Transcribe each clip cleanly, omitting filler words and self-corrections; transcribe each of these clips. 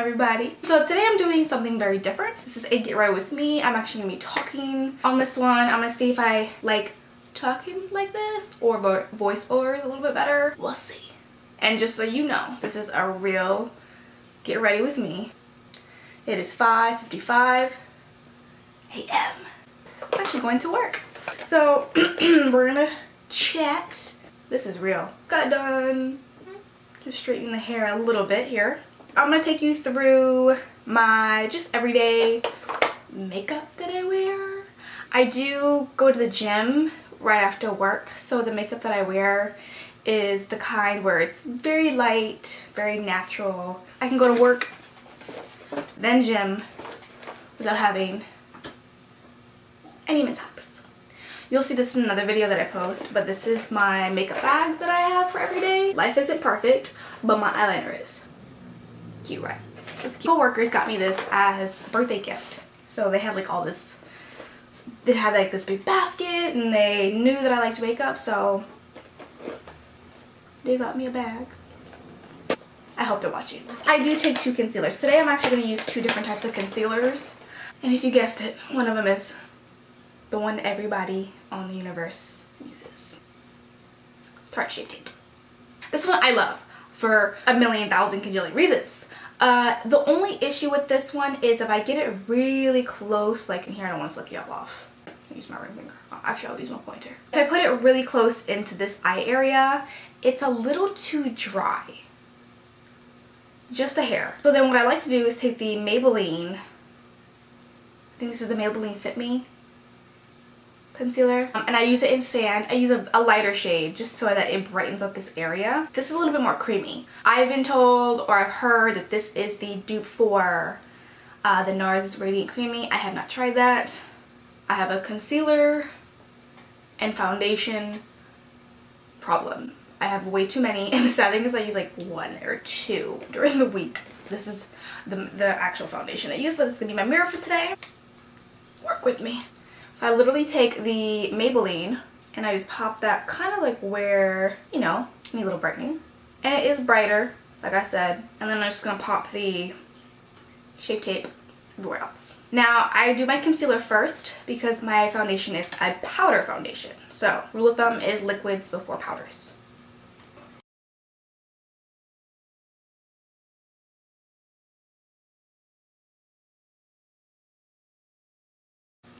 everybody. So today I'm doing something very different. This is a get right with me. I'm actually gonna be talking on this one. I'm gonna see if I like talking like this or voice over a little bit better. We'll see. And just so you know, this is a real get ready with me. It is 5:55 a.m. I'm actually going to work. So we're gonna chat. This is real. Got done. Just straightening the hair a little bit here. I'm gonna take you through my just everyday makeup that I wear. I do go to the gym right after work, so the makeup that I wear is the kind where it's very light, very natural. I can go to work, then gym, without having any mishaps. You'll see this in another video that I post, but this is my makeup bag that I have for every day. Life isn't perfect, but my eyeliner is. Cute, right? This co-workers got me this as a birthday gift. So they had like all this, they had like this big basket and they knew that I liked makeup, so they got me a bag. I hope they're watching. I do take 2 concealers. Today I'm actually going to use 2 different types of concealers. And if you guessed it, one of them is the one everybody on the universe uses. Tarte Shape Tape. This one I love for a million thousand cajillion reasons. The only issue with this one is if I get it really close, like in here, I don't want to flick you off. I'll use my ring finger. Actually, I'll use my pointer. If I put it really close into this eye area, it's a little too dry. Just the hair. So then what I like to do is take the Maybelline, I think this is the Maybelline Fit Me concealer, and I use it in sand. I use a lighter shade just so that it brightens up this area. This is a little bit more creamy. I've been told, or I've heard, that this is the dupe for the NARS Radiant Creamy. I have not tried that. I have a concealer and foundation problem. I have way too many, and the sad thing is I use like 1 or 2 during the week. This is the actual foundation I use, but this is gonna be my mirror for today. Work with me. So I literally take the Maybelline and I just pop that kind of like where, you know, need a little brightening. And it is brighter, like I said. And then I'm just going to pop the Shape Tape everywhere else. Now, I do my concealer first because my foundation is a powder foundation. So, rule of thumb is liquids before powders.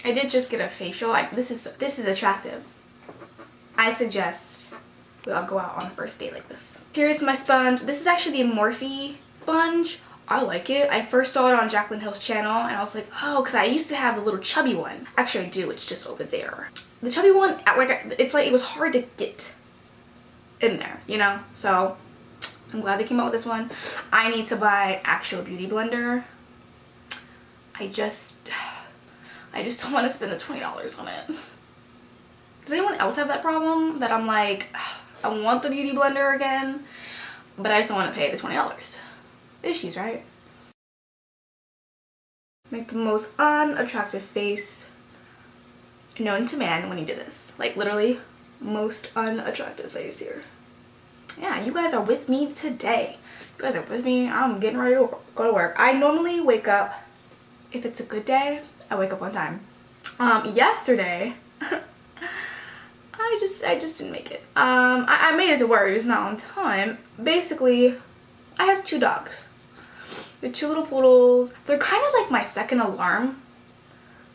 I did just get a facial. This is attractive. I suggest we all go out on a first date like this. Here's my sponge. This is actually the Morphe sponge. I like it. I first saw it on Jaclyn Hill's channel and I was like, oh, because I used to have the little chubby one. Actually, I do. It's just over there. The chubby one, it's like it was hard to get in there, you know? So I'm glad they came out with this one. I need to buy actual beauty blender. I just don't want to spend the $20 on it. Does anyone else have that problem? That I'm like, I want the beauty blender again, but I just don't want to pay the $20. Issues, right? Make the most unattractive face known to man when you do this. Like literally, most unattractive face here. Yeah, you guys are with me today. You guys are with me. I'm getting ready to go to work. I normally wake up, if it's a good day, I wake up on time. Yesterday, I just didn't make it. I made it to work, it's not on time. Basically, I have 2 dogs. They're 2 little poodles. They're kind of like my second alarm,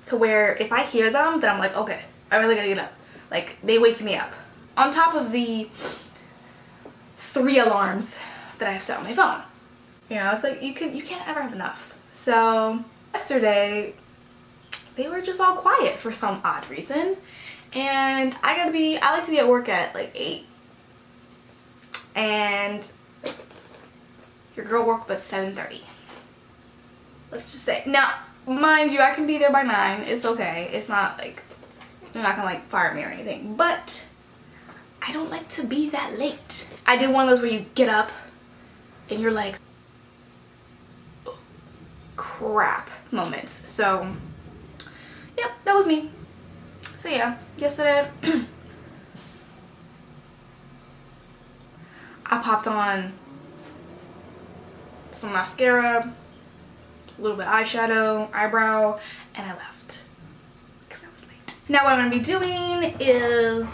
to where if I hear them, then I'm like, okay, I really gotta get up. Like, they wake me up. On top of the 3 alarms that I have set on my phone. You know, it's like, you can't ever have enough. So, yesterday, they were just all quiet for some odd reason, and I like to be at work at like 8, and your girl woke up at 7:30. Let's just say. Now, mind you, I can be there by 9. It's okay. It's not like they're not gonna like fire me or anything, but I don't like to be that late. I did one of those where you get up and you're like, oh, crap moments. So yep, that was me. So yeah, yesterday I popped on some mascara, a little bit of eyeshadow, eyebrow, and I left because I was late. Now what I'm going to be doing is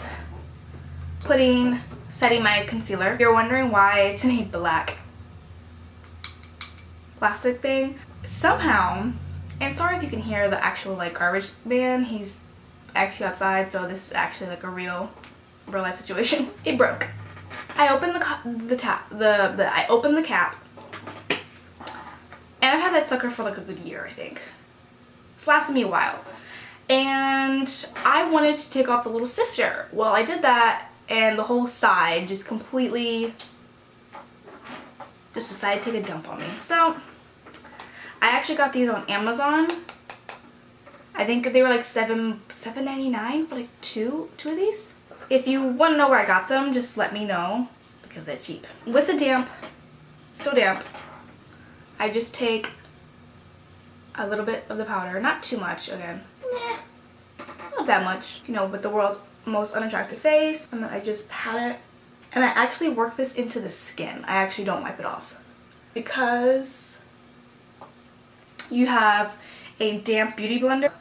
setting my concealer. If you're wondering why it's in a black plastic thing, somehow, and sorry if you can hear the actual like garbage man, he's actually outside, so this is actually like a real life situation. It broke. I opened I opened the cap, and I've had that sucker for like a good year, I think. It's lasted me a while, and I wanted to take off the little sifter. Well, I did that, and the whole side just completely decided to take a dump on me. So I actually got these on Amazon. I think they were like $7.99 for like two of these. If you want to know where I got them, just let me know because they're cheap. With the damp, still damp, I just take a little bit of the powder, not too much again. Not that much. You know, with the world's most unattractive face, and then I just pat it, and I actually work this into the skin. I actually don't wipe it off because you have a damp beauty blender.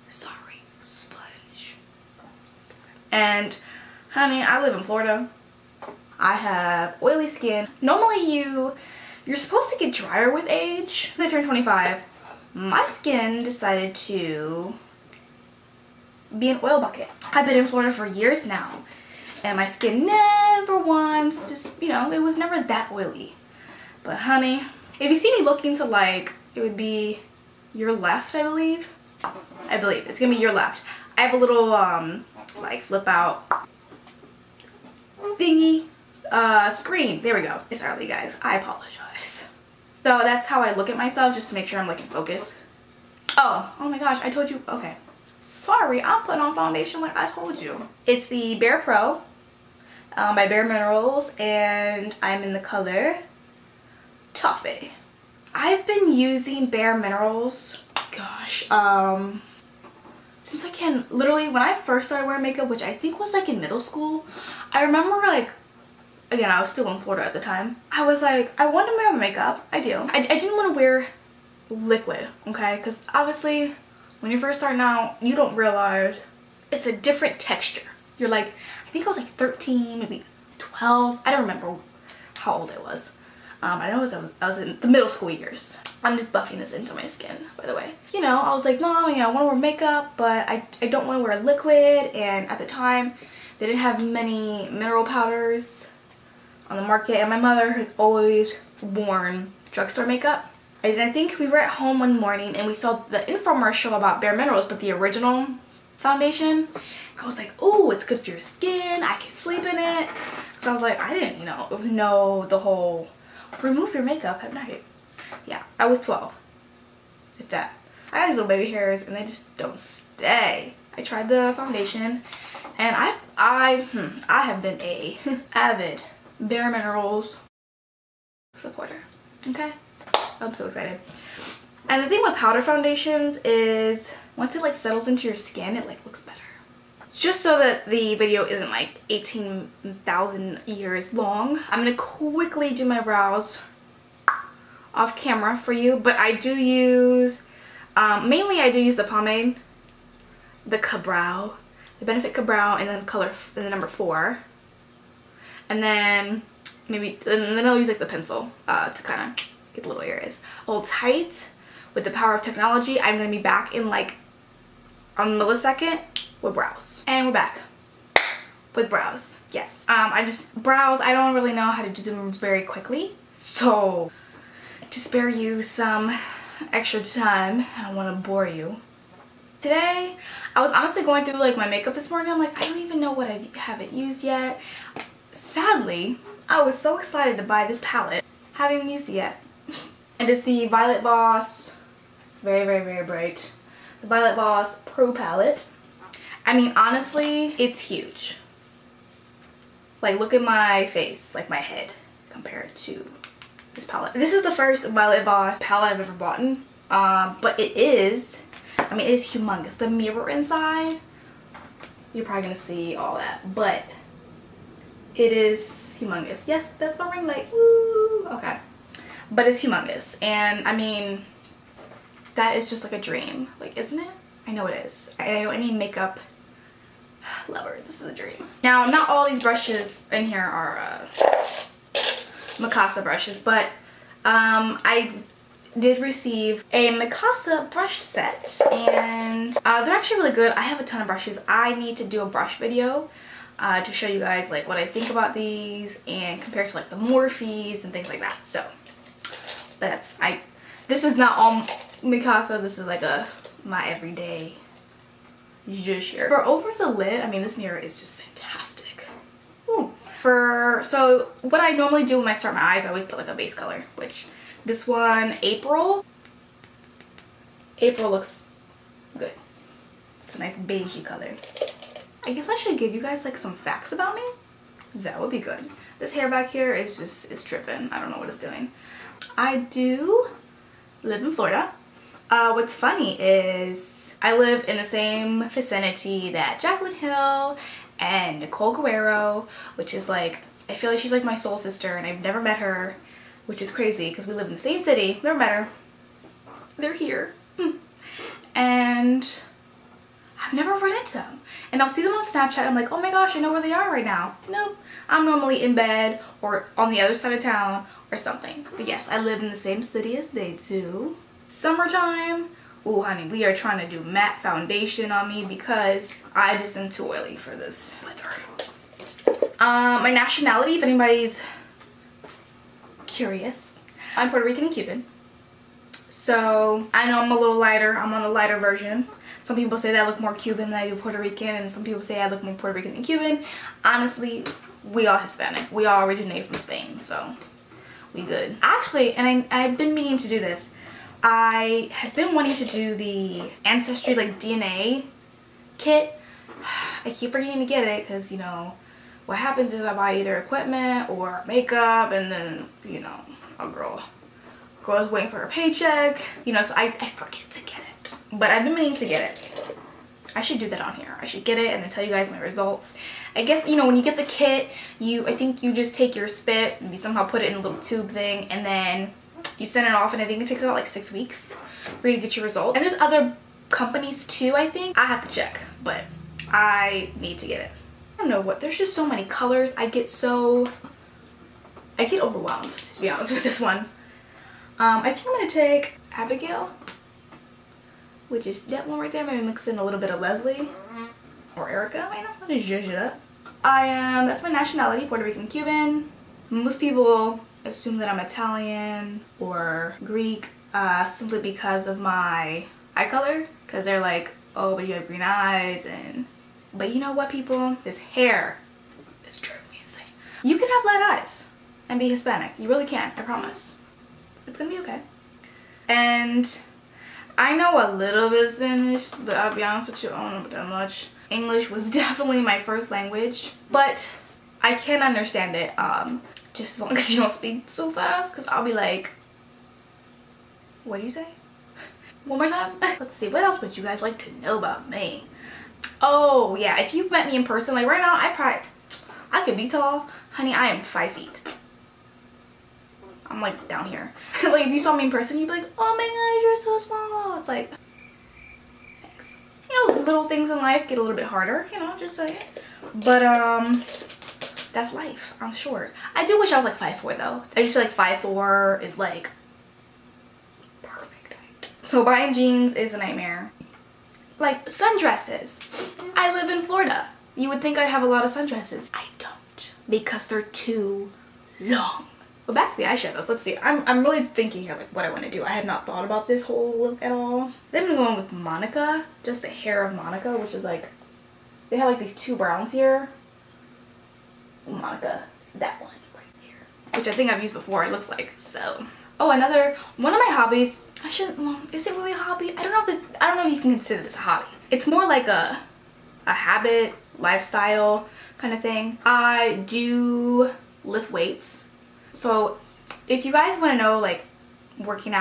Sorry, sponge. And honey, I live in Florida. I have oily skin. Normally you're supposed to get drier with age. As I turned 25, my skin decided to be an oil bucket. I've been in Florida for years now, and my skin never once just, you know, it was never that oily. But honey, if you see me looking to like, it would be your left, I believe it's gonna be your left. I have a little like flip out thingy screen. There we go. It's early, guys, I apologize. So that's how I look at myself, just to make sure I'm like in focus. Oh my gosh, I told you. Okay, sorry, I'm putting on foundation like I told you. It's the Bare Pro by Bare Minerals, and I'm in the color Toffee. I've been using Bare Minerals, gosh, since I can, literally when I first started wearing makeup, which I think was like in middle school. I remember, like, again, I was still in Florida at the time. I was like, I want to wear makeup. I do. I didn't want to wear liquid, okay? Because obviously when you're first starting out, you don't realize it's a different texture. You're like, I think I was like 13, maybe 12. I don't remember how old I was. I know I was in the middle school years. I'm just buffing this into my skin, by the way. You know, I was like, Mom, you know, I want to wear makeup, but I don't want to wear liquid. And at the time, they didn't have many mineral powders on the market. And my mother had always worn drugstore makeup. And I think we were at home one morning and we saw the infomercial about Bare Minerals, but the original foundation. I was like, oh, it's good for your skin. I can sleep in it. So I was like, I didn't, you know the whole remove your makeup at night. Yeah, I was 12. If that. I have these little baby hairs and they just don't stay. I tried the foundation and I have been a avid Bare Minerals supporter. Okay? I'm so excited. And the thing with powder foundations is once it like settles into your skin, it like looks better. Just so that the video isn't like 18,000 years long, I'm gonna quickly do my brows off camera for you, but I do use, mainly I do use the pomade, the Ka-Brow, the Benefit Ka-Brow, and then the number 4. And then then I'll use like the pencil to kind of get the little areas. Hold tight with the power of technology. I'm gonna be back in like a millisecond with brows. And we're back with brows. Yes. Brows, I don't really know how to do them very quickly. So to spare you some extra time, I don't want to bore you. Today, I was honestly going through like my makeup this morning. I'm like, I don't even know what I haven't used yet. Sadly, I was so excited to buy this palette. Haven't even used it yet. And it's the Violet Voss. It's very, very, very bright. The Violet Voss Pro palette. I mean, honestly, it's huge. Like, look at my face, like my head, compared to this palette. This is the first Violet Voss palette I've ever bought. But it is humongous. The mirror inside, you're probably gonna see all that, but it is humongous. Yes, that's my ring light. Woo! Okay. But it's humongous. And I mean, That is just like a dream, like, isn't it? I know it is. I know any makeup lover, this is a dream. Now, not all these brushes in here are Mikasa brushes, but I did receive a Mikasa brush set, and they're actually really good. I have a ton of brushes. I need to do a brush video to show you guys like what I think about these and compare to like the Morphes and things like that. So, but this is not all Mikasa. This is like my everyday zhuzh here. For over the lid, I mean, this mirror is just fantastic. Ooh. So what I normally do when I start my eyes, I always put like a base color, which this one, April looks good. It's a nice beigey color. I guess I should give you guys like some facts about me. That would be good. This hair back here is tripping. I don't know what it's doing. I do live in Florida. What's funny is I live in the same vicinity that Jaclyn Hill and Nicole Guerrero, which is like, I feel like she's like my soul sister, and I've never met her, which is crazy because we live in the same city. Never met her. They're here. And I've never run into them. And I'll see them on Snapchat. I'm like, oh my gosh, I know where they are right now. Nope. I'm normally in bed or on the other side of town or something. But yes, I live in the same city as they do. Summertime. Ooh, honey, we are trying to do matte foundation on me because I just am too oily for this weather. My nationality, if anybody's curious, I'm Puerto Rican and Cuban. So I know I'm a little lighter. I'm on the lighter version. Some people say that I look more Cuban than I do Puerto Rican, and some people say I look more Puerto Rican than Cuban. Honestly, we all Hispanic. We all originate from Spain, so we good. Actually, and I've been meaning to do this. I have been wanting to do the Ancestry like DNA kit. I keep forgetting to get it because, you know, what happens is I buy either equipment or makeup, and then, you know, a girl is waiting for her paycheck, you know, so I forget to get it. But I've been meaning to get it. I should do that on here. I should get it and then tell you guys my results. I guess, you know, when you get the kit, I think you just take your spit, you somehow put it in a little tube thing, and then you send it off, and I think it takes about like 6 weeks for you to get your results. And there's other companies too, I think. I have to check, but I need to get it. I don't know what, there's just so many colors. I get overwhelmed, to be honest with this one. I think I'm gonna take Abigail, which is that one right there. Maybe mix in a little bit of Leslie or Erica. I don't know, just zhuzh it up. That's my nationality, Puerto Rican, Cuban. Most people assume that I'm Italian or Greek simply because of my eye color, because they're like, oh, but you have green eyes. But you know what, people, this hair is driving me insane. You can have light eyes and be Hispanic. You really can, I promise. It's gonna be okay. And I know a little bit of Spanish, but I'll be honest with you, I don't know that much. English was definitely my first language, but I can understand it. Just as long as you don't speak so fast, because I'll be like, what do you say? One more time. Let's see, what else would you guys like to know about me? Oh yeah, if you met me in person, like right now, I could be tall. Honey, I am 5 feet. I'm like down here. Like if you saw me in person, you'd be like, oh my god, you're so small. It's like, thanks. You know, little things in life get a little bit harder, you know, just saying. But that's life. I'm short. I do wish I was like 5'4" though. I just feel like 5'4" is like perfect height. So buying jeans is a nightmare. Like sundresses. I live in Florida. You would think I'd have a lot of sundresses. I don't, because they're too long. But back to the eyeshadows. Let's see. I'm really thinking here like what I want to do. I have not thought about this whole look at all. Then I'm going with Monica. Just the hair of Monica, which is like, they have like these 2 browns here. Monica, that one right here, which I think I've used before, it looks like. So, oh, one of my hobbies, is it really a hobby? I don't know if you can consider this a hobby. It's more like a habit, lifestyle kind of thing. I do lift weights. So if you guys want to know like working out